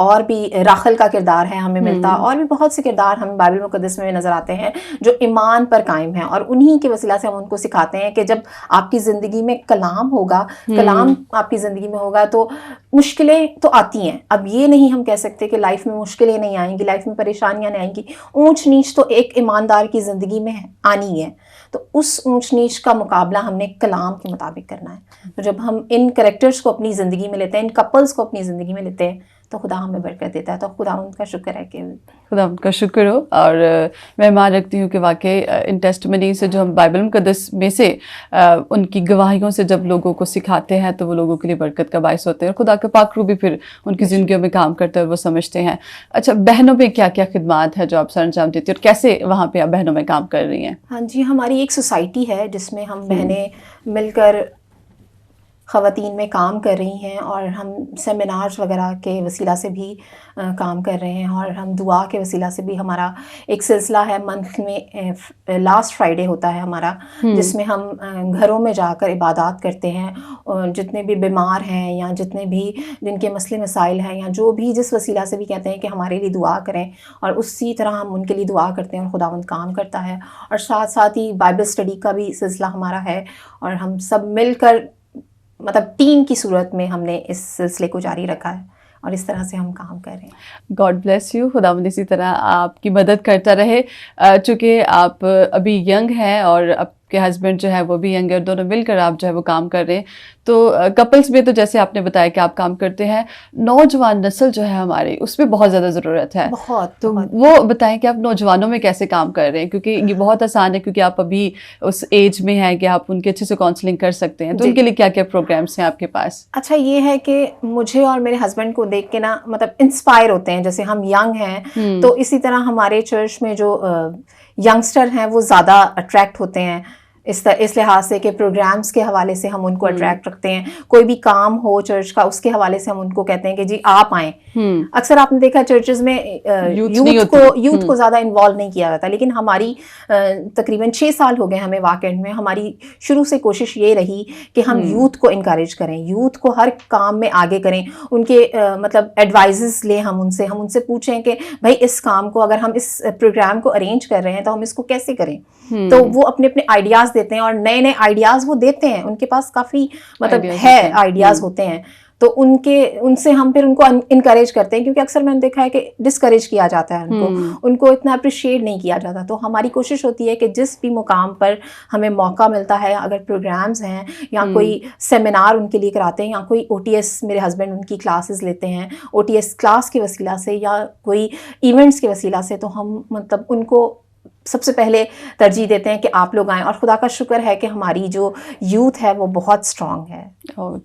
اور بھی راخل کا کردار ہے ہمیں ملتا، اور بھی بہت سے کردار ہمیں بائبل مقدس میں نظر آتے ہیں جو ایمان پر قائم ہیں، اور انہی کے وسیلہ سے ہم ان کو سکھاتے ہیں کہ جب آپ کی زندگی میں کلام ہوگا، کلام آپ کی زندگی میں ہوگا تو مشکلیں تو آتی ہیں. اب یہ نہیں ہم کہہ سکتے کہ لائف میں مشکلیں نہیں آئیں گی، لائف میں پریشانیاں نہیں آئیں گی. اونچ نیچ تو ایک ایماندار کی زندگی میں آنی ہے، تو اس اونچ نیچ کا مقابلہ ہم نے کلام کے مطابق کرنا ہے. تو جب ہم ان کریکٹرز کو اپنی زندگی میں لیتے ہیں، ان کپلز کو اپنی زندگی میں لیتے ہیں، تو خدا ہمیں برکت دیتا ہے. تو خدا ان کا شکر ہے کہ خدا ان کا شکر ہو. اور میں مان رکھتی ہوں کہ واقعی ان ٹیسٹمنی سے جو ہم بائبل مقدس میں سے ان کی گواہیوں سے جب لوگوں کو سکھاتے ہیں تو وہ لوگوں کے لیے برکت کا باعث ہوتے ہیں، اور خدا کا پاک روح بھی پھر ان کی زندگیوں میں کام کرتا ہے، وہ سمجھتے ہیں. اچھا، بہنوں میں کیا کیا خدمات ہے جو آپ سر انجام دیتی ہیں اور کیسے وہاں پہ آپ بہنوں میں کام کر رہی ہیں؟ ہاں جی، ہماری ایک سوسائٹی ہے جس میں ہم بہنیں مل کر خواتین میں کام کر رہی ہیں، اور ہم سیمینارز وغیرہ کے وسیلہ سے بھی کام کر رہے ہیں، اور ہم دعا کے وسیلہ سے بھی ہمارا ایک سلسلہ ہے منتھ میں لاسٹ فرائیڈے ہوتا ہے ہمارا، جس میں ہم گھروں میں جا کر عبادات کرتے ہیں، اور جتنے بھی بیمار ہیں یا جتنے بھی جن کے مسئلے مسائل ہیں یا جو بھی جس وسیلہ سے بھی کہتے ہیں کہ ہمارے لیے دعا کریں، اور اسی طرح ہم ان کے لیے دعا کرتے ہیں اور خداوند کام کرتا ہے. اور ساتھ ساتھ ہی بائبل اسٹڈی کا بھی سلسلہ ہمارا ہے، اور ہم سب مل کر مطلب ٹیم کی صورت میں ہم نے اس سلسلے کو جاری رکھا ہے، اور اس طرح سے ہم کام کر رہے ہیں. God bless you. خداوند اسی طرح آپ کی مدد کرتا رہے. چونکہ آپ ابھی ینگ ہیں اور آپ کے ہسبینڈ جو ہے وہ بھی ینگ ہے، اور دونوں مل کر آپ جو ہے وہ کام کر رہے ہیں. تو کپلس میں تو جیسے آپ نے بتایا کہ آپ کام کرتے ہیں، نوجوان نسل جو ہے ہماری اس میں بہت زیادہ ضرورت ہے. تو وہ بتائیں کہ آپ نوجوانوں میں کیسے کام کر رہے ہیں، کیونکہ یہ بہت آسان ہے کیونکہ آپ ابھی اس ایج میں ہیں کہ آپ ان کے اچھے سے کاؤنسلنگ کر سکتے ہیں. تو ان کے لیے کیا کیا پروگرامس ہیں آپ کے پاس؟ اچھا، یہ ہے کہ مجھے اور میرے ہسبینڈ کو دیکھ کے نا مطلب انسپائر ہوتے ہیں. جیسے ہم ینگ ہیں تو اسی طرح ہمارے چرچ میں جو ینگسٹر ہیں وہ زیادہ اٹریکٹ ہوتے ہیں اس لحاظ سے کہ پروگرامز کے حوالے سے ہم ان کو اٹریکٹ رکھتے ہیں. کوئی بھی کام ہو چرچ کا اس کے حوالے سے ہم ان کو کہتے ہیں کہ جی آپ آئیں. اکثر آپ نے دیکھا چرچز میں یوتھ کو زیادہ انوالو نہیں کیا جاتا، لیکن ہماری تقریباً 6 سال ہو گئے ہمیں واقعات میں. ہماری شروع سے کوشش یہ رہی کہ ہم یوتھ کو انکریج کریں، یوتھ کو ہر کام میں آگے کریں، ان کے مطلب ایڈوائزز لیں ہم ان سے پوچھیں کہ بھائی اس کام کو اگر ہم اس پروگرام کو ارینج کر رہے ہیں تو ہم اس کو کیسے کریں. تو وہ اپنے اپنے آئیڈیاز دیتے ہیں، اور نئے نئے آئیڈیاز وہ دیتے ہیں. ان کے پاس کافی مطلب ہے آئیڈیاز ہوتے ہیں، تو ان سے ہم پھر ان کو انکریج کرتے ہیں. کیونکہ اکثر میں نے دیکھا ہے کہ ڈسکریج کیا جاتا ہے ان کو اتنا اپریشیٹ نہیں کیا جاتا. تو ہماری کوشش ہوتی ہے کہ جس بھی مقام پر ہمیں موقع ملتا ہے، اگر پروگرامز ہیں یا کوئی سیمینار ان کے لیے کراتے ہیں، یا کوئی او ٹی ایس میرے ہسبینڈ ان کی کلاسز لیتے ہیں، او ٹی ایس کلاس کے وسیلہ سے یا کوئی ایونٹس کے وسیلہ سے، تو ہم مطلب ان کو سب سے پہلے ترجیح دیتے ہیں کہ آپ لوگ آئیں. اور خدا کا شکر ہے کہ ہماری جو یوتھ ہے وہ بہت اسٹرانگ ہے.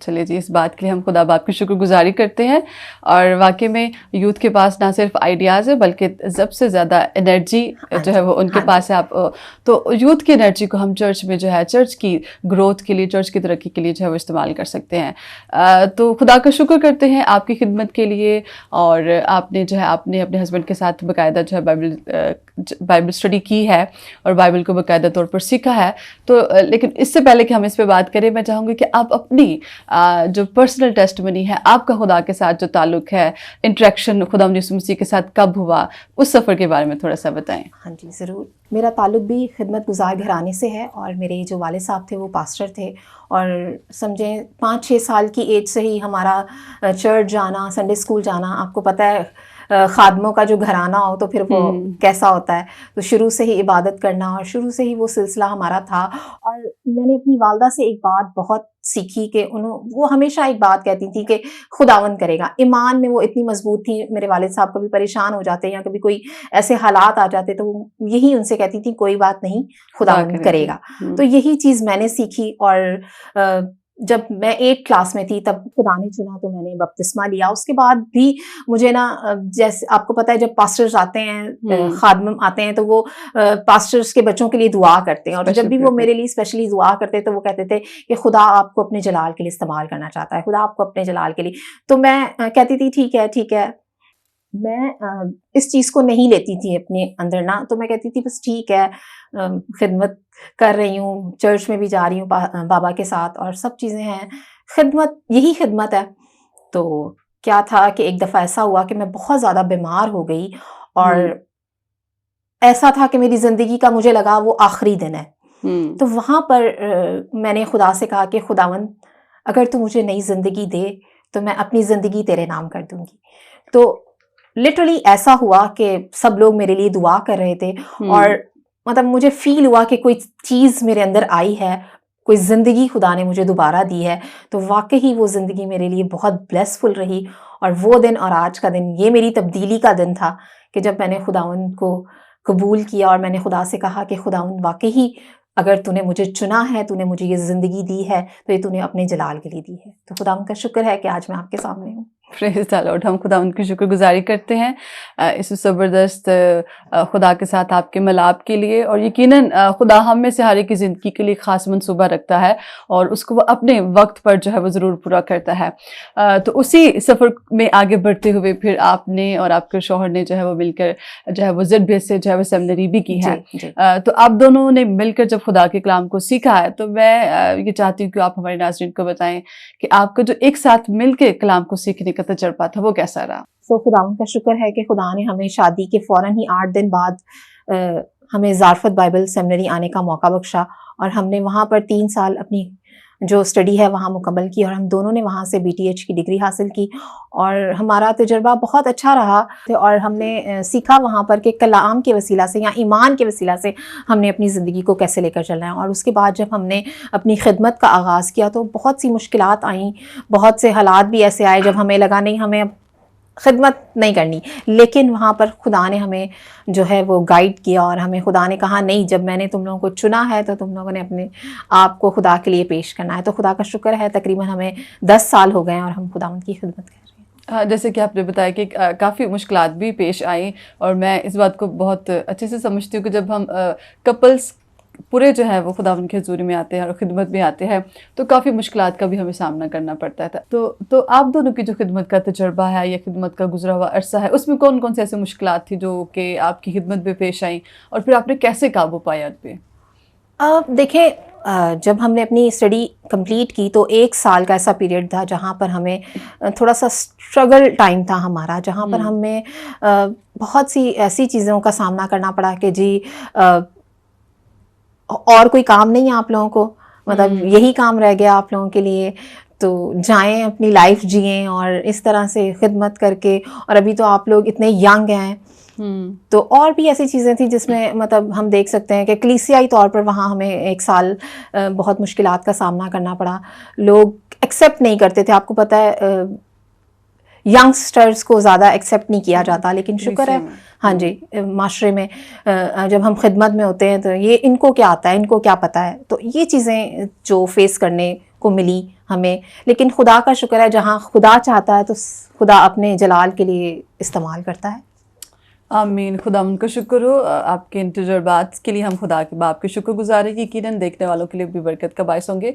چلیے جی، اس بات کے لیے ہم خدا باپ کی شکر گزاری کرتے ہیں. اور واقعی میں یوتھ کے پاس نہ صرف آئیڈیاز ہے بلکہ سب سے زیادہ انرجی جو ہے وہ ان کے پاس ہے. آپ تو یوتھ کی انرجی کو ہم چرچ میں جو ہے چرچ کی گروتھ کے لیے، چرچ کی ترقی کے لیے جو ہے وہ استعمال کر سکتے ہیں. تو خدا کا شکر کرتے ہیں آپ کی خدمت کے لیے. اور آپ نے جو ہے اپنے ہسبینڈ کے ساتھ باقاعدہ جو ہے بائبل اسٹڈی کی ہے اور بائبل کو باقاعدہ طور پر سیکھا ہے. تو لیکن اس سے پہلے کہ ہم اس پہ بات کریں، میں چاہوں گی کہ آپ اپنی جو پرسنل ٹیسٹمنی ہے، آپ کا خدا کے ساتھ جو تعلق ہے، انٹریکشن خدا یسوع مسیح کے ساتھ کب ہوا، اس سفر کے بارے میں تھوڑا سا بتائیں. ہاں جی ضرور. میرا تعلق بھی خدمت گزار گھرانے سے ہے، اور میرے جو والد صاحب تھے وہ پاسٹر تھے. اور سمجھیں 5-6 سال کی ایج سے ہی ہمارا چرچ جانا، سنڈے اسکول جانا. آپ کو پتہ ہے خادموں کا جو گھرانہ ہو تو پھر وہ کیسا ہوتا ہے. تو شروع سے ہی عبادت کرنا، اور شروع سے ہی وہ سلسلہ ہمارا تھا. اور میں نے اپنی والدہ سے ایک بات بہت سیکھی کہ وہ ہمیشہ ایک بات کہتی تھی کہ خداوند کرے گا. ایمان میں وہ اتنی مضبوط تھی. میرے والد صاحب کبھی پریشان ہو جاتے یا کبھی کوئی ایسے حالات آ جاتے تو وہ یہی ان سے کہتی تھی کوئی بات نہیں، خداوند کرے گا. تو یہی چیز میں نے سیکھی. اور جب میں 8 کلاس میں تھی تب خدا نے چنا تو میں نے بپتسمہ لیا. اس کے بعد بھی مجھے نا، جیسے آپ کو پتہ ہے جب پاسٹرز آتے ہیں، خادم آتے ہیں، تو وہ پاسٹرز کے بچوں کے لیے دعا کرتے ہیں. اور جب بھی وہ میرے لیے اسپیشلی دعا کرتے تو وہ کہتے تھے کہ خدا آپ کو اپنے جلال کے لیے استعمال کرنا چاہتا ہے، خدا آپ کو اپنے جلال کے لیے. تو میں کہتی تھی ٹھیک ہے. میں اس چیز کو نہیں لیتی تھی اپنے اندر نا. تو میں کہتی تھی بس ٹھیک ہے، خدمت کر رہی ہوں، چرچ میں بھی جا رہی ہوں بابا کے ساتھ، اور سب چیزیں ہیں. خدمت یہی خدمت ہے. تو کیا تھا کہ ایک دفعہ ایسا ہوا کہ میں بہت زیادہ بیمار ہو گئی اور ایسا تھا کہ میری زندگی کا مجھے لگا وہ آخری دن ہے. تو وہاں پر میں نے خدا سے کہا کہ خداوند اگر تو مجھے نئی زندگی دے تو میں اپنی زندگی تیرے نام کر دوں گی. تو لٹرلی ایسا ہوا کہ سب لوگ میرے لیے دعا کر رہے تھے اور مطلب مجھے فیل ہوا کہ کوئی چیز میرے اندر آئی ہے, کوئی زندگی خدا نے مجھے دوبارہ دی ہے. تو واقعی وہ زندگی میرے لیے بہت بلیسفل رہی, اور وہ دن اور آج کا دن یہ میری تبدیلی کا دن تھا کہ جب میں نے خداوند کو قبول کیا اور میں نے خدا سے کہا کہ خداوند واقعی اگر تو نے مجھے چنا ہے, تو نے مجھے یہ زندگی دی ہے, تو یہ تو نے اپنے جلال کے لیے دی ہے. تو خداوند کا شکر ہے کہ آج میں آپ کے سامنے ہوں. پریز دی لارڈ. ہم خدا ان کی شکر گزاری کرتے ہیں اس زبردست خدا کے ساتھ آپ کے ملاپ کے لیے, اور یقیناً خدا ہم میں سے ہر ایک کی زندگی کے لیے خاص منصوبہ رکھتا ہے اور اس کو وہ اپنے وقت پر جو ہے وہ ضرور پورا کرتا ہے. تو اسی سفر میں آگے بڑھتے ہوئے پھر آپ نے اور آپ کے شوہر نے جو ہے وہ مل کر جو ہے وہ ZBS سے جو ہے وہ سیمنری بھی کی ہے. تو آپ دونوں نے مل کر جب خدا کے کلام کو سیکھا ہے, تو میں یہ چاہتی ہوں کہ آپ ہمارے ناظرین کو بتائیں کہ آپ کا جو ایک ساتھ مل کے کلام کو سیکھنے کا تجربہ تھا وہ کیسا رہا؟ خداوند کا شکر ہے کہ خدا نے ہمیں شادی کے فوراً ہی 8 دن بعد ہمیں زارفت بائبل سیمنری آنے کا موقع بخشا, اور ہم نے وہاں پر 3 سال اپنی جو اسٹڈی ہے وہاں مکمل کی, اور ہم دونوں نے وہاں سے BTH کی ڈگری حاصل کی, اور ہمارا تجربہ بہت اچھا رہا. اور ہم نے سیکھا وہاں پر کہ کلام کے وسیلہ سے یا ایمان کے وسیلہ سے ہم نے اپنی زندگی کو کیسے لے کر چلنا ہے. اور اس کے بعد جب ہم نے اپنی خدمت کا آغاز کیا تو بہت سی مشکلات آئیں, بہت سے حالات بھی ایسے آئے جب ہمیں لگا نہیں ہمیں خدمت نہیں کرنی, لیکن وہاں پر خدا نے ہمیں جو ہے وہ گائیڈ کیا, اور ہمیں خدا نے کہا نہیں جب میں نے تم لوگوں کو چنا ہے تو تم لوگوں نے اپنے آپ کو خدا کے لیے پیش کرنا ہے. تو خدا کا شکر ہے تقریباً ہمیں 10 سال ہو گئے اور ہم خدا ان کی خدمت کر رہے ہیں. جیسے کہ آپ نے بتایا کہ کافی مشکلات بھی پیش آئیں, اور میں اس بات کو بہت اچھے سے سمجھتی ہوں کہ جب ہم کپلز پورے جو ہے وہ خداوند کی حضوری میں آتے ہیں اور خدمت میں آتے ہیں تو کافی مشکلات کا بھی ہمیں سامنا کرنا پڑتا ہے. تو آپ دونوں کی جو خدمت کا تجربہ ہے یا خدمت کا گزرا ہوا عرصہ ہے, اس میں کون کون سے ایسے مشکلات تھی جو کہ آپ کی خدمت میں پیش آئیں, اور پھر آپ نے کیسے قابو پایا ان پہ؟ دیکھیں, جب ہم نے اپنی اسٹڈی کمپلیٹ کی تو 1 سال کا ایسا پیریڈ تھا جہاں پر ہمیں تھوڑا سا اسٹرگل ٹائم تھا ہمارا, جہاں پر ہمیں بہت سی ایسی چیزوں کا سامنا کرنا پڑا کہ جی اور کوئی کام نہیں ہے آپ لوگوں کو, مطلب یہی کام رہ گیا آپ لوگوں کے لیے, تو جائیں اپنی لائف جئیں اور اس طرح سے خدمت کر کے, اور ابھی تو آپ لوگ اتنے ینگ ہیں. تو اور بھی ایسی چیزیں تھیں جس میں مطلب ہم دیکھ سکتے ہیں کہ کلیسیائی طور پر وہاں ہمیں 1 سال بہت مشکلات کا سامنا کرنا پڑا. لوگ ایکسیپٹ نہیں کرتے تھے, آپ کو پتہ ہے ینگسٹرز کو زیادہ ایکسیپٹ نہیں کیا جاتا, لیکن شکر ہے ہاں جی معاشرے میں جب ہم خدمت میں ہوتے ہیں تو یہ ان کو کیا آتا ہے, ان کو کیا پتہ ہے, تو یہ چیزیں جو فیس کرنے کو ملی ہمیں. لیکن خدا کا شکر ہے جہاں خدا چاہتا ہے تو خدا اپنے جلال کے لیے استعمال کرتا ہے. آمین. خدا ان کا شکر ہو. آپ کے ان تجربات کے لیے ہم خدا کے باپ کے شکر گزار ہیں, یقیناً دیکھنے والوں کے لیے بھی برکت کا باعث ہوں گے.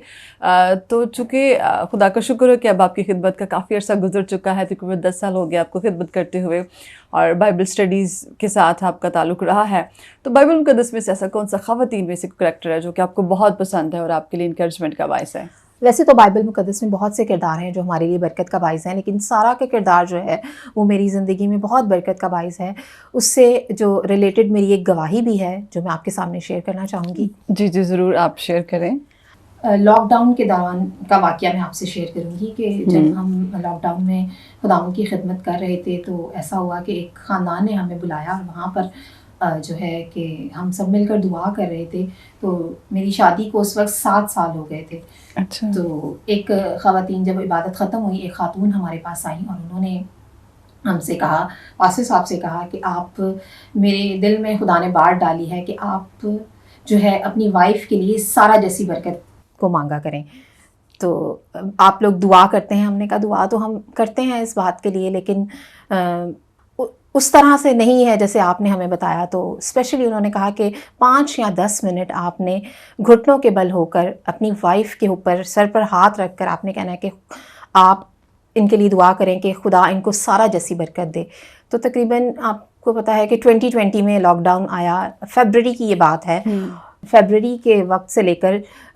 تو چونکہ خدا کا شکر ہو کہ اب آپ کی خدمت کا کافی عرصہ گزر چکا ہے, تقریباً 10 سال ہو گیا آپ کو خدمت کرتے ہوئے, اور بائبل اسٹڈیز کے ساتھ آپ کا تعلق رہا ہے. تو بائبل مقدس میں سے ایسا کون سا خواتین میں سے کریکٹر ہے جو کہ آپ کو بہت پسند ہے اور آپ کے لیے انکریجمنٹ کا باعث ہے؟ ویسے تو بائبل مقدس میں بہت سے کردار ہیں جو ہمارے لیے برکت کا باعث ہیں, لیکن سارا کا کردار جو ہے وہ میری زندگی میں بہت برکت کا باعث ہے. اس سے جو ریلیٹڈ میری ایک گواہی بھی ہے جو میں آپ کے سامنے شیئر کرنا چاہوں گی. جی ضرور, آپ شیئر کریں. لاک ڈاؤن کے دوران کا واقعہ میں آپ سے شیئر کروں گی کہ جب ہم لاک ڈاؤن میں خداوند کی خدمت کر رہے تھے تو ایسا ہوا کہ ایک خاندان نے ہمیں بلایا, اور وہاں پر جو ہے کہ ہم سب مل کر دعا کر رہے تھے. تو میری شادی کو اس وقت 7 سال ہو گئے تھے. اچھا. تو ایک خواتین جب عبادت ختم ہوئی, ایک خاتون ہمارے پاس آئیں اور انہوں نے ہم سے کہا, پاسٹر صاحب سے کہا کہ آپ, میرے دل میں خدا نے بات ڈالی ہے کہ آپ جو ہے اپنی وائف کے لیے سارا جیسی برکت کو مانگا کریں. تو آپ لوگ دعا کرتے ہیں. ہم نے کہا دعا تو ہم کرتے ہیں اس بات کے لیے, لیکن اس طرح سے نہیں ہے جیسے آپ نے ہمیں بتایا. تو اسپیشلی انہوں نے کہا کہ 5 یا 10 منٹ آپ نے گھٹنوں کے بل ہو کر اپنی وائف کے اوپر سر پر ہاتھ رکھ کر آپ نے کہنا ہے کہ آپ ان کے لیے دعا کریں کہ خدا ان کو سارا جیسی برکت دے. تو تقریباً آپ کو پتہ ہے کہ 2020 میں لاک ڈاؤن آیا, فیبرری کی یہ بات ہے. فیبرری کے وقت سے لے کر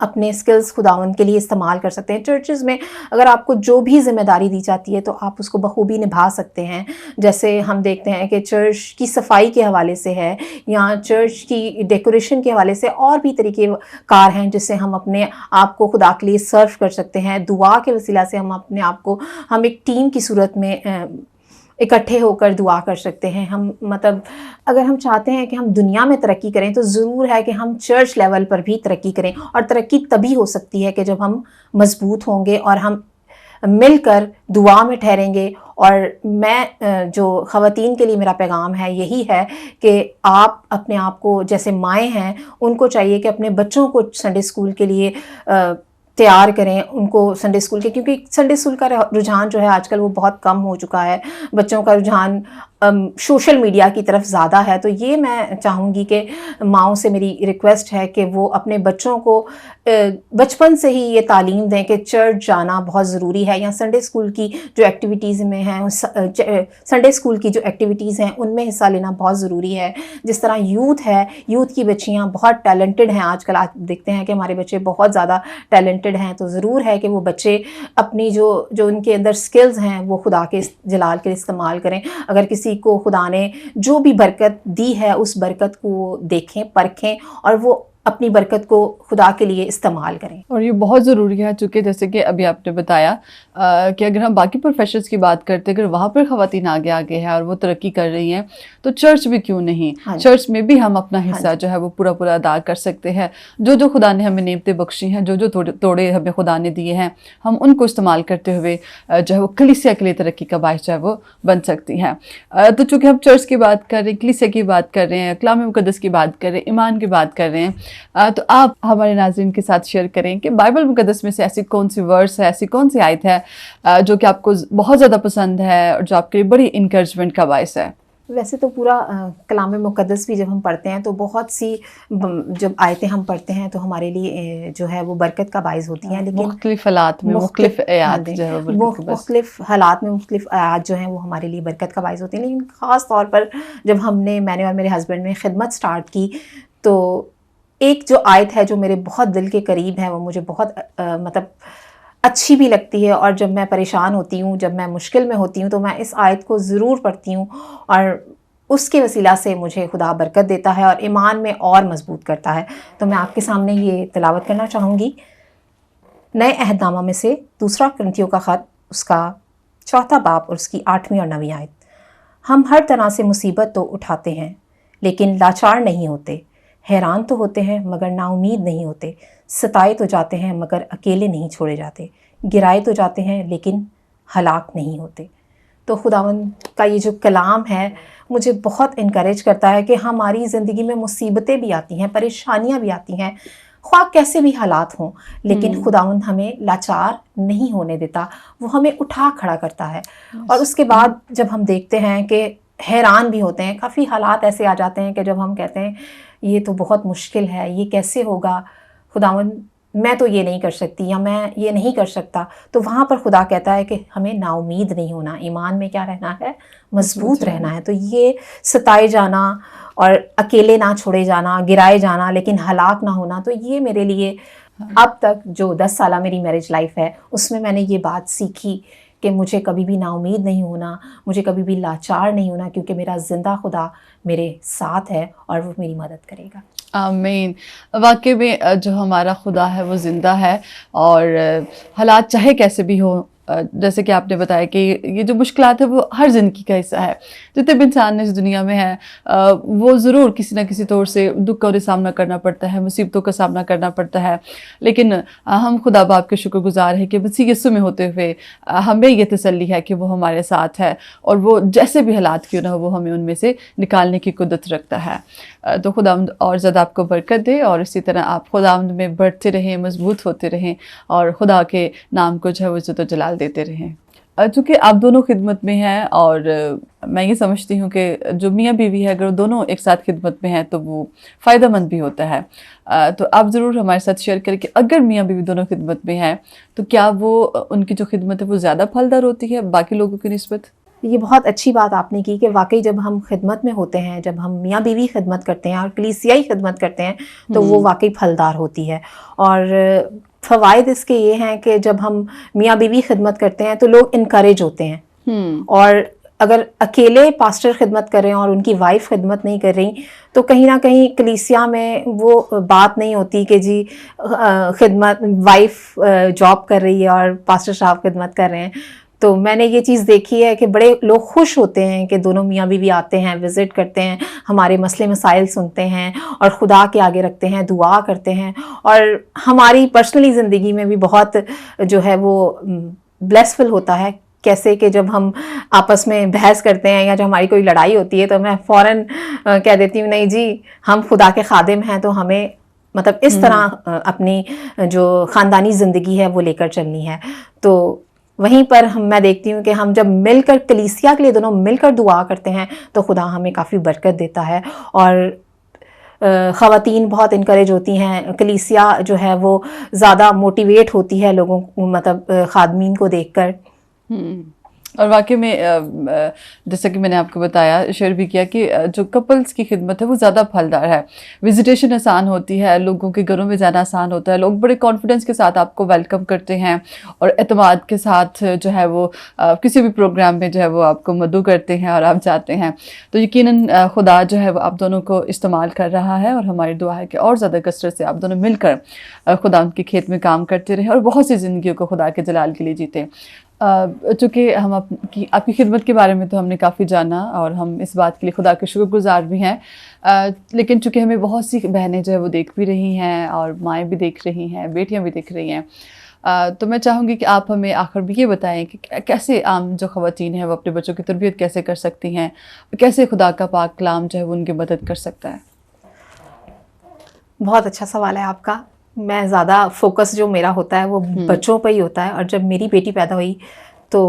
اپنے سکلز خداوند کے لیے استعمال کر سکتے ہیں. چرچز میں اگر آپ کو جو بھی ذمہ داری دی جاتی ہے تو آپ اس کو بخوبی نبھا سکتے ہیں. جیسے ہم دیکھتے ہیں کہ چرچ کی صفائی کے حوالے سے ہے یا چرچ کی ڈیکوریشن کے حوالے سے اور بھی طریقے کار ہیں جس سے ہم اپنے آپ کو خدا کے لیے سرو کر سکتے ہیں. دعا کے وسیلہ سے ہم اپنے آپ کو ہم ایک ٹیم کی صورت میں اکٹھے ہو کر دعا کر سکتے ہیں. ہم مطلب اگر ہم چاہتے ہیں کہ ہم دنیا میں ترقی کریں تو ضرور ہے کہ ہم چرچ لیول پر بھی ترقی کریں, اور ترقی تبھی ہو سکتی ہے کہ جب ہم مضبوط ہوں گے اور ہم مل کر دعا میں ٹھہریں گے. اور میں جو خواتین کے لیے میرا پیغام ہے یہی ہے کہ آپ اپنے آپ کو, جیسے مائیں ہیں ان کو چاہیے کہ اپنے بچوں کو سنڈے اسکول کے لیے تیار کریں, ان کو سنڈے اسکول کے, کیونکہ سنڈے اسکول کا رجحان جو ہے آج کل وہ بہت کم ہو چکا ہے. بچوں کا رجحان سوشل میڈیا کی طرف زیادہ ہے. تو یہ میں چاہوں گی کہ ماؤں سے میری ریکویسٹ ہے کہ وہ اپنے بچوں کو بچپن سے ہی یہ تعلیم دیں کہ چرچ جانا بہت ضروری ہے, یا سنڈے اسکول کی جو ایکٹیویٹیز میں ہیں, سنڈے اسکول کی جو ایکٹیویٹیز ہیں ان میں حصہ لینا بہت ضروری ہے. جس طرح یوتھ ہے, یوتھ کی بچیاں بہت ٹیلنٹڈ ہیں آج کل. آپ دیکھتے ہیں کہ ہمارے بچے بہت زیادہ ٹیلنٹڈ ہیں. تو ضرور ہے کہ وہ بچے اپنی جو ان کے اندر سکلز ہیں وہ خدا کے جلال کے لیے استعمال کریں. اگر کسی کو خدا نے جو بھی برکت دی ہے اس برکت کو دیکھیں, پرکھیں, اور وہ اپنی برکت کو خدا کے لیے استعمال کریں. اور یہ بہت ضروری ہے, چونکہ جیسے کہ ابھی آپ نے بتایا کہ اگر ہم باقی پروفیشنز کی بات کرتے ہیں, اگر وہاں پر خواتین آگے ہیں اور وہ ترقی کر رہی ہیں تو چرچ بھی کیوں نہیں, چرچ میں بھی ہم اپنا حصہ جو ہے وہ پورا ادا کر سکتے ہیں. جو خدا نے ہمیں نعمتیں بخشی ہیں, جو توڑے ہمیں خدا نے دیے ہیں, ہم ان کو استعمال کرتے ہوئے جو ہے وہ کلیسیا کے لیے ترقی کا باعث جو ہے وہ بن سکتی ہیں. تو چونکہ ہم چرچ کی بات کر رہے ہیں, کلیسیا کی بات کر رہے ہیں, کلام مقدس کی بات کر رہے ہیں, ایمان کی بات کر رہے ہیں, تو آپ ہمارے ناظرین کے ساتھ شیئر کریں کہ بائبل مقدس میں سے ایسی کون سی ورس ہے, ایسی کون سی آیت ہے جو کہ آپ کو بہت زیادہ پسند ہے اور جو آپ کے لیے بڑی انکریجمنٹ کا باعث ہے. ویسے تو پورا کلام مقدس بھی جب ہم پڑھتے ہیں تو بہت سی جب آیتیں ہم پڑھتے ہیں تو ہمارے لیے جو ہے وہ برکت کا باعث ہوتی ہیں. لیکن مختلف حالات میں مختلف آیات جو ہے مختلف حالات میں مختلف آیات جو ہیں وہ ہمارے لیے برکت کا باعث ہوتی ہیں. لیکن خاص طور پر جب میں نے اور میرے ہسبینڈ نے خدمت سٹارٹ کی تو ایک جو آیت ہے جو میرے بہت دل کے قریب ہے, وہ مجھے بہت مطلب اچھی بھی لگتی ہے, اور جب میں پریشان ہوتی ہوں, جب میں مشکل میں ہوتی ہوں تو میں اس آیت کو ضرور پڑھتی ہوں, اور اس کے وسیلہ سے مجھے خدا برکت دیتا ہے اور ایمان میں اور مضبوط کرتا ہے. تو میں آپ کے سامنے یہ تلاوت کرنا چاہوں گی نئے عہد نامہ میں سے 2 کرنتھیوں کا خط, اس کا 4 باب اور اس کی 8ویں اور 9ویں آیت. ہم ہر طرح سے مصیبت تو اٹھاتے ہیں لیکن لاچار نہیں ہوتے, حیران تو ہوتے ہیں مگر نا امید نہیں ہوتے, ستائے تو جاتے ہیں مگر اکیلے نہیں چھوڑے جاتے, گرائے تو جاتے ہیں لیکن ہلاک نہیں ہوتے. تو خداوند کا یہ جو کلام ہے مجھے بہت انکریج کرتا ہے کہ ہماری زندگی میں مصیبتیں بھی آتی ہیں, پریشانیاں بھی آتی ہیں, خواہ کیسے بھی حالات ہوں, لیکن خداوند ہمیں لاچار نہیں ہونے دیتا, وہ ہمیں اٹھا کھڑا کرتا ہے. اور اس کے بعد جب ہم دیکھتے ہیں کہ حیران بھی ہوتے ہیں, کافی حالات ایسے آ جاتے ہیں کہ جب ہم کہتے ہیں یہ تو بہت مشکل ہے, یہ کیسے ہوگا, خداوند میں تو یہ نہیں کر سکتی یا میں یہ نہیں کر سکتا. تو وہاں پر خدا کہتا ہے کہ ہمیں نا امید نہیں ہونا, ایمان میں کیا رہنا ہے, مضبوط رہنا ہے. تو یہ ستائے جانا اور اکیلے نہ چھوڑے جانا, گرائے جانا لیکن ہلاک نہ ہونا, تو یہ میرے لیے اب تک جو 10 سالہ میری میرج لائف ہے اس میں نے یہ بات سیکھی کہ مجھے کبھی بھی نا امید نہیں ہونا, مجھے کبھی بھی لاچار نہیں ہونا, کیونکہ میرا زندہ خدا میرے ساتھ ہے اور وہ میری مدد کرے گا. آمین. واقعی میں جو ہمارا خدا ہے وہ زندہ ہے, اور حالات چاہے کیسے بھی ہوں, جیسے کہ آپ نے بتایا کہ یہ جو مشکلات ہے وہ ہر زندگی کا حصہ ہے. جتنے بھی انسان اس دنیا میں ہیں وہ ضرور کسی نہ کسی طور سے دکھ کا سامنا کرنا پڑتا ہے, مصیبتوں کا سامنا کرنا پڑتا ہے, لیکن ہم خدا باپ کے شکر گزار ہیں کہ مسیح یسوع میں ہوتے ہوئے ہمیں یہ تسلی ہے کہ وہ ہمارے ساتھ ہے, اور وہ جیسے بھی حالات کیوں نہ ہو وہ ہمیں ان میں سے نکالنے کی قدرت رکھتا ہے. تو خداوند اور زیادہ آپ کو برکت دے, اور اسی طرح آپ خداوند میں بڑھتے رہیں, مضبوط ہوتے رہیں, اور خدا کے نام کو جو ہے وہ عزت و جلال دیتے رہیں. چونکہ آپ دونوں خدمت میں ہیں, اور میں یہ سمجھتی ہوں کہ جو میاں بیوی ہے اگر دونوں ایک ساتھ خدمت میں ہیں تو وہ فائدہ مند بھی ہوتا ہے. تو آپ ضرور ہمارے ساتھ شیئر کریں کہ اگر میاں بیوی دونوں خدمت میں ہیں تو کیا وہ ان کی جو خدمت ہے وہ زیادہ پھلدار ہوتی ہے باقی لوگوں کی نسبت؟ یہ بہت اچھی بات آپ نے کی کہ واقعی جب ہم خدمت میں ہوتے ہیں، جب ہم میاں بیوی خدمت کرتے ہیں اور کلیسیائی خدمت کرتے ہیں تو وہ واقعی پھلدار ہوتی ہے. اور فوائد اس کے یہ ہیں کہ جب ہم میاں بیوی خدمت کرتے ہیں تو لوگ انکریج ہوتے ہیں. اور اگر اکیلے پاسٹر خدمت کر رہے ہیں اور ان کی وائف خدمت نہیں کر رہی تو کہیں نہ کہیں کلیسیا میں وہ بات نہیں ہوتی کہ جی خدمت وائف جاب کر رہی ہے اور پاسٹر صاحب خدمت کر رہے ہیں. تو میں نے یہ چیز دیکھی ہے کہ بڑے لوگ خوش ہوتے ہیں کہ دونوں میاں بیوی آتے ہیں، وزٹ کرتے ہیں، ہمارے مسئلے مسائل سنتے ہیں اور خدا کے آگے رکھتے ہیں، دعا کرتے ہیں. اور ہماری پرسنلی زندگی میں بھی بہت جو ہے وہ بلیسفل ہوتا ہے. کیسے کہ جب ہم آپس میں بحث کرتے ہیں یا جب ہماری کوئی لڑائی ہوتی ہے تو میں فوراً کہہ دیتی ہوں نہیں جی ہم خدا کے خادم ہیں تو ہمیں مطلب اس طرح اپنی جو خاندانی زندگی ہے وہ لے کر چلنی ہے. تو وہیں پر میں دیکھتی ہوں کہ ہم جب مل کر کلیسیا کے لیے دونوں مل کر دعا کرتے ہیں تو خدا ہمیں کافی برکت دیتا ہے. اور خواتین بہت انکریج ہوتی ہیں، کلیسیا جو ہے وہ زیادہ موٹیویٹ ہوتی ہے لوگوں مطلب خادمین کو دیکھ کر. اور واقعی میں جیسا کہ میں نے آپ کو بتایا، شیئر بھی کیا کہ جو کپلز کی خدمت ہے وہ زیادہ پھلدار ہے. وزیٹیشن آسان ہوتی ہے، لوگوں کے گھروں میں جانا آسان ہوتا ہے، لوگ بڑے کانفیڈنس کے ساتھ آپ کو ویلکم کرتے ہیں اور اعتماد کے ساتھ جو ہے وہ کسی بھی پروگرام میں جو ہے وہ آپ کو مدعو کرتے ہیں اور آپ جاتے ہیں. تو یقیناً خدا جو ہے وہ آپ دونوں کو استعمال کر رہا ہے اور ہماری دعا ہے کہ اور زیادہ کثرت سے آپ دونوں مل کر خدا ان کے کھیت میں کام کرتے رہیں اور بہت سی زندگیوں کو خدا کے جلال کے لیے جیتے. چونکہ ہم آپ کی خدمت کے بارے میں تو ہم نے کافی جانا اور ہم اس بات کے لیے خدا کے شکر گزار بھی ہیں، لیکن چونکہ ہمیں بہت سی بہنیں جو ہے وہ دیکھ بھی رہی ہیں اور مائیں بھی دیکھ رہی ہیں، بیٹیاں بھی دیکھ رہی ہیں، تو میں چاہوں گی کہ آپ ہمیں آخر بھی یہ بتائیں کہ کیسے عام جو خواتین ہیں وہ اپنے بچوں کی تربیت کیسے کر سکتی ہیں، کیسے خدا کا پاک کلام جو ہے وہ ان کی مدد کر سکتا ہے. بہت اچھا سوال ہے آپ کا. میں زیادہ فوکس جو میرا ہوتا ہے وہ بچوں پہ ہی ہوتا ہے. اور جب میری بیٹی پیدا ہوئی تو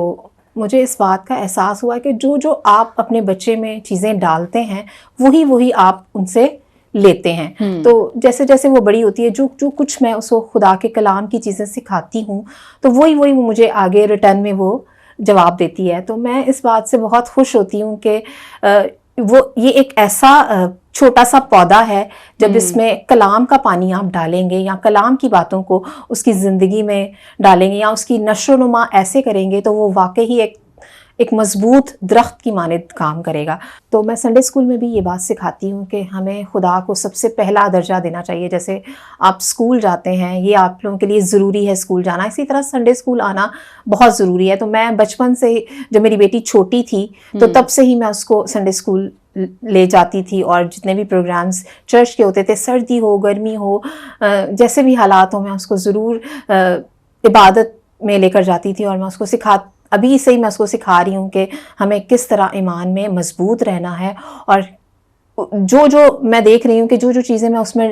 مجھے اس بات کا احساس ہوا کہ جو آپ اپنے بچے میں چیزیں ڈالتے ہیں وہی آپ ان سے لیتے ہیں. تو جیسے جیسے وہ بڑی ہوتی ہے جو کچھ میں اس کو خدا کے کلام کی چیزیں سکھاتی ہوں تو وہی مجھے آگے ریٹرن میں وہ جواب دیتی ہے. تو میں اس بات سے بہت خوش ہوتی ہوں کہ یہ ایک ایسا چھوٹا سا پودا ہے جب اس میں کلام کا پانی آپ ڈالیں گے یا کلام کی باتوں کو اس کی زندگی میں ڈالیں گے یا اس کی نشو و نما ایسے کریں گے تو وہ واقعی ایک مضبوط درخت کی مانند کام کرے گا. تو میں سنڈے اسکول میں بھی یہ بات سکھاتی ہوں کہ ہمیں خدا کو سب سے پہلا درجہ دینا چاہیے. جیسے آپ اسکول جاتے ہیں، یہ آپ لوگوں کے لیے ضروری ہے اسکول جانا، اسی طرح سنڈے اسکول آنا بہت ضروری ہے. تو میں بچپن سے جب میری بیٹی چھوٹی تھی تو تب سے ہی میں اس کو سنڈے اسکول لے جاتی تھی اور جتنے بھی پروگرامز چرچ کے ہوتے تھے، سردی ہو گرمی ہو جیسے بھی حالات ہوں، میں اس کو ضرور عبادت میں لے کر جاتی تھی. اور میں اس کو ابھی سے ہی میں اس کو سکھا رہی ہوں کہ ہمیں کس طرح ایمان میں مضبوط رہنا ہے. اور جو میں دیکھ رہی ہوں کہ جو چیزیں میں اس میں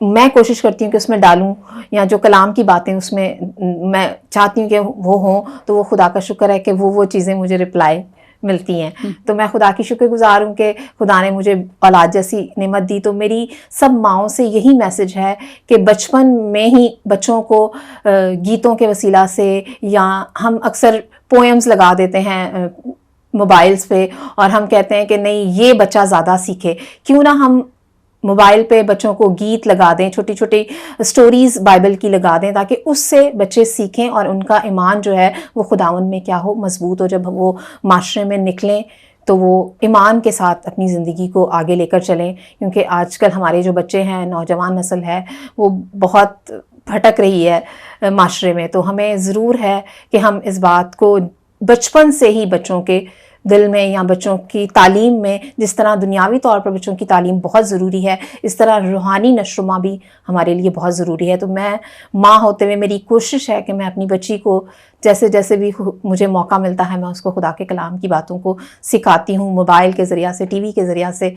میں کوشش کرتی ہوں کہ اس میں ڈالوں یا جو کلام کی باتیں اس میں میں چاہتی ہوں کہ وہ ہوں، تو وہ خدا کا شکر ہے کہ وہ چیزیں مجھے رپلائی ملتی ہیں. تو میں خدا کی شکر گزار ہوں کہ خدا نے مجھے اولاد جیسی نعمت دی. تو میری سب ماؤں سے یہی میسج ہے کہ بچپن میں ہی بچوں کو گیتوں کے وسیلہ سے، یا ہم اکثر پوئمز لگا دیتے ہیں موبائلز پہ اور ہم کہتے ہیں کہ نہیں یہ بچہ زیادہ سیکھے، کیوں نہ ہم موبائل پہ بچوں کو گیت لگا دیں، چھوٹی چھوٹی سٹوریز بائبل کی لگا دیں تاکہ اس سے بچے سیکھیں اور ان کا ایمان جو ہے وہ خداوند میں کیا ہو، مضبوط ہو. جب وہ معاشرے میں نکلیں تو وہ ایمان کے ساتھ اپنی زندگی کو آگے لے کر چلیں. کیونکہ آج کل ہمارے جو بچے ہیں، نوجوان نسل ہے، وہ بہت بھٹک رہی ہے معاشرے میں. تو ہمیں ضرور ہے کہ ہم اس بات کو بچپن سے ہی بچوں کے دل میں یا بچوں کی تعلیم میں، جس طرح دنیاوی طور پر بچوں کی تعلیم بہت ضروری ہے، اس طرح روحانی نشوما بھی ہمارے لیے بہت ضروری ہے. تو میں ماں ہوتے ہوئے میری کوشش ہے کہ میں اپنی بچی کو جیسے بھی مجھے موقع ملتا ہے میں اس کو خدا کے کلام کی باتوں کو سکھاتی ہوں، موبائل کے ذریعہ سے، ٹی وی کے ذریعہ سے،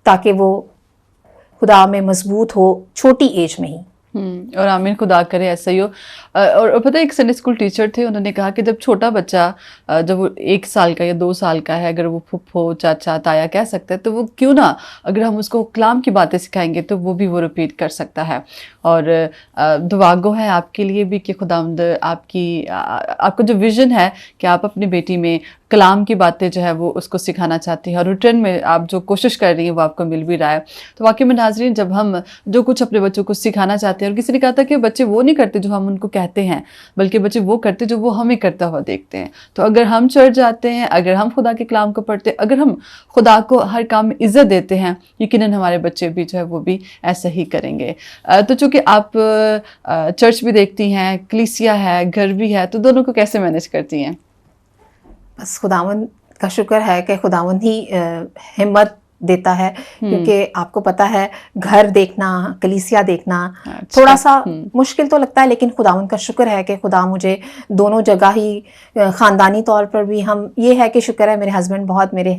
تاکہ وہ خدا میں مضبوط ہو چھوٹی ایج میں ہی. اور آمین، خدا کرے ایسا ہی ہو. اور پتہ ایک سنڈے اسکول ٹیچر تھے، انہوں نے کہا کہ جب چھوٹا بچہ جب وہ 1 سال کا یا 2 سال کا ہے، اگر وہ پھپھو چاچا تایا کہہ سکتا ہے تو وہ کیوں نہ، اگر ہم اس کو کلام کی باتیں سکھائیں گے تو وہ بھی وہ رپیٹ کر سکتا ہے. اور دعا گو ہے آپ کے لیے بھی کہ خداوند آپ کا جو ویژن ہے کہ آپ اپنی بیٹی میں کلام کی باتیں جو ہے وہ اس کو سکھانا چاہتی ہیں اور ریٹرن میں آپ جو کوشش کر رہی ہیں وہ آپ کو مل بھی رہا ہے. تو واقعی میں ناظرین جب ہم جو کچھ اپنے بچوں کو سکھانا چاہتے ہیں, اور کسی نے کہا تھا کہ بچے وہ نہیں کرتے جو ہم ان کو کہتے ہیں, بلکہ بچے وہ کرتے جو وہ ہمیں کرتا ہوا دیکھتے ہیں. تو اگر ہم چڑھ جاتے ہیں, اگر ہم خدا کے کلام کو پڑھتے ہیں, اگر ہم خدا کو ہر کام میں عزت دیتے ہیں, یقیناً ہمارے بچے بھی جو ہے وہ بھی ایسا ہی کریں گے. تو چونکہ آپ چرچ بھی دیکھتی ہیں, کلیسیا ہے, گھر بھی ہے, تو دونوں کو کیسے مینیج کرتی ہیں؟ بس خداوند کا شکر ہے کہ خداوند ہی ہمت دیتا ہے, کیونکہ آپ کو پتہ ہے گھر دیکھنا, کلیسیا دیکھنا تھوڑا سا مشکل تو لگتا ہے, لیکن خداوند کا شکر ہے کہ خدا مجھے دونوں جگہ ہی, خاندانی طور پر بھی ہم, یہ ہے کہ شکر ہے میرے ہسبینڈ بہت میرے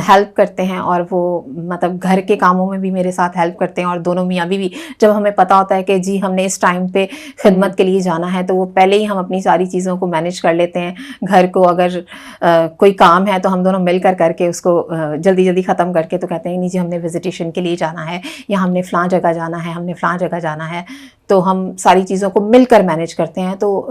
ہیلپ کرتے ہیں, اور وہ مطلب گھر کے کاموں میں بھی میرے ساتھ ہیلپ کرتے ہیں, اور دونوں میاں بیوی جب ہمیں پتہ ہوتا ہے کہ جی ہم نے اس ٹائم پہ خدمت کے لیے جانا ہے, تو وہ پہلے ہی ہم اپنی ساری چیزوں کو مینیج کر لیتے ہیں. گھر کو اگر کوئی کام ہے تو ہم دونوں مل کر کے اس کو جلدی جلدی ختم کر کے تو کہتے ہیں نہیں جی ہم نے وزیٹیشن کے لیے جانا ہے, یا ہم نے فلاں جگہ جانا ہے, ہم نے فلاں جگہ جانا ہے, تو ہم ساری چیزوں کو مل کر مینیج کرتے ہیں. تو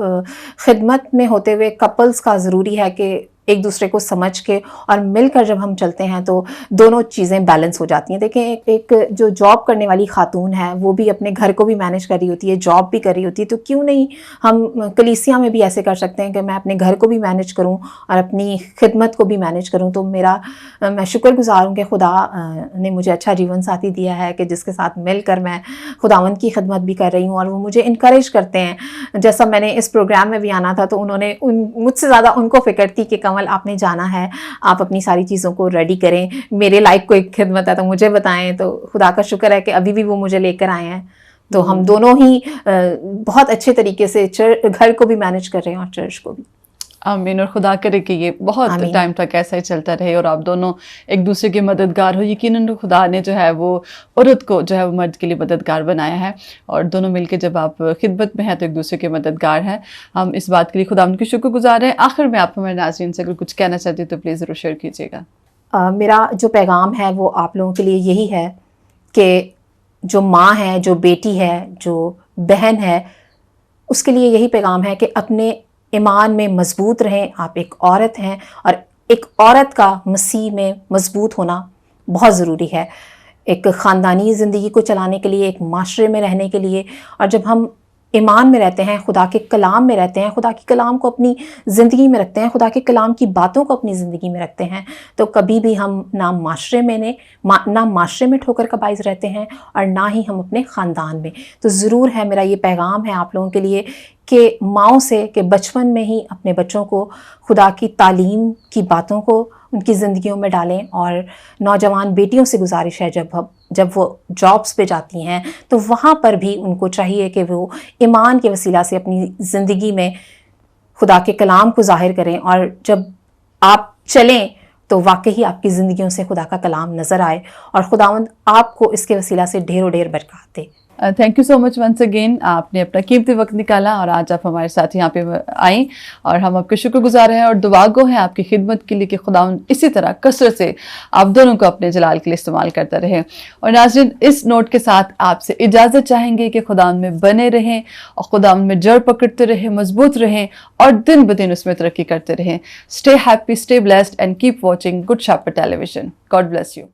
خدمت میں ہوتے ہوئے کپلز کا ضروری ہے کہ ایک دوسرے کو سمجھ کے اور مل کر جب ہم چلتے ہیں تو دونوں چیزیں بیلنس ہو جاتی ہیں. دیکھیں ایک جو جاب کرنے والی خاتون ہے وہ بھی اپنے گھر کو بھی مینیج کر رہی ہوتی ہے, جاب بھی کر رہی ہوتی ہے, تو کیوں نہیں ہم کلیسیا میں بھی ایسے کر سکتے ہیں کہ میں اپنے گھر کو بھی مینیج کروں اور اپنی خدمت کو بھی مینیج کروں. تو میں شکر گزار ہوں کہ خدا نے مجھے اچھا جیون ساتھی دیا ہے کہ جس کے ساتھ مل کر میں خداوند کی خدمت بھی کر رہی ہوں, اور وہ مجھے انکریج کرتے ہیں. جیسا میں نے اس پروگرام میں بھی آنا تھا تو انہوں نے مجھ سے زیادہ ان کو فکر تھی کہ کمل آپ نے جانا ہے, آپ اپنی ساری چیزوں کو ریڈی کریں, میرے لائق کوئی خدمت ہے تو مجھے بتائیں. تو خدا کا شکر ہے کہ ابھی بھی وہ مجھے لے کر آئے ہیں, تو ہم دونوں ہی بہت اچھے طریقے سے گھر کو بھی مینیج کر رہے ہیں اور چرچ کو بھی. آمین, اور خدا کرے کہ یہ بہت ٹائم تک ایسا ہی چلتا رہے اور آپ دونوں ایک دوسرے کے مددگار ہو. یقیناً خدا نے جو ہے وہ عورت کو جو ہے وہ مرد کے لیے مددگار بنایا ہے, اور دونوں مل کے جب آپ خدمت میں ہیں تو ایک دوسرے کے مددگار ہیں. ہم اس بات کے لیے خدا ان کی شکر گزار ہیں. آخر میں آپ ہمارے ناظرین سے اگر کچھ کہنا چاہتے ہیں تو پلیز ضرور شیئر کیجیے گا. میرا جو پیغام ہے وہ آپ لوگوں کے لیے یہی ہے کہ جو ماں ہے, جو بیٹی ہے, جو بہن ہے, اس کے لیے یہی پیغام ہے کہ اپنے ایمان میں مضبوط رہیں. آپ ایک عورت ہیں, اور ایک عورت کا مسیح میں مضبوط ہونا بہت ضروری ہے, ایک خاندانی زندگی کو چلانے کے لیے, ایک معاشرے میں رہنے کے لیے. اور جب ہم ایمان میں رہتے ہیں, خدا کے کلام میں رہتے ہیں, خدا کے کلام کو اپنی زندگی میں رکھتے ہیں, خدا کے کلام کی باتوں کو اپنی زندگی میں رکھتے ہیں, تو کبھی بھی ہم نہ معاشرے میں ٹھوکر کا باعث رہتے ہیں اور نہ ہی ہم اپنے خاندان میں. تو ضرور ہے, میرا یہ پیغام ہے آپ لوگوں کے لیے کہ ماؤں سے کہ بچپن میں ہی اپنے بچوں کو خدا کی تعلیم کی باتوں کو ان کی زندگیوں میں ڈالیں. اور نوجوان بیٹیوں سے گزارش ہے جب وہ جابس پہ جاتی ہیں تو وہاں پر بھی ان کو چاہیے کہ وہ ایمان کے وسیلہ سے اپنی زندگی میں خدا کے کلام کو ظاہر کریں, اور جب آپ چلیں تو واقعی آپ کی زندگیوں سے خدا کا کلام نظر آئے, اور خداوند آپ کو اس کے وسیلہ سے ڈھیر و ڈھیر برکات دے. Thank you so much once again. آپ نے اپنا قیمتی وقت نکالا اور آج آپ ہمارے ساتھ یہاں پہ آئیں, اور ہم آپ کے شکر گزار ہیں اور دعا گو ہیں آپ کی خدمت کے لیے کہ خداوند اسی طرح کثرت سے آپ دونوں کو اپنے جلال کے لیے استعمال کرتا رہے. اور ناظرین, اس نوٹ کے ساتھ آپ سے اجازت چاہیں گے کہ خداوند میں بنے رہیں اور خداوند میں جڑ پکڑتے رہیں, مضبوط رہیں اور دن بدن اس میں ترقی کرتے رہیں. Stay happy, stay blessed and keep watching good shepherd television. God bless you.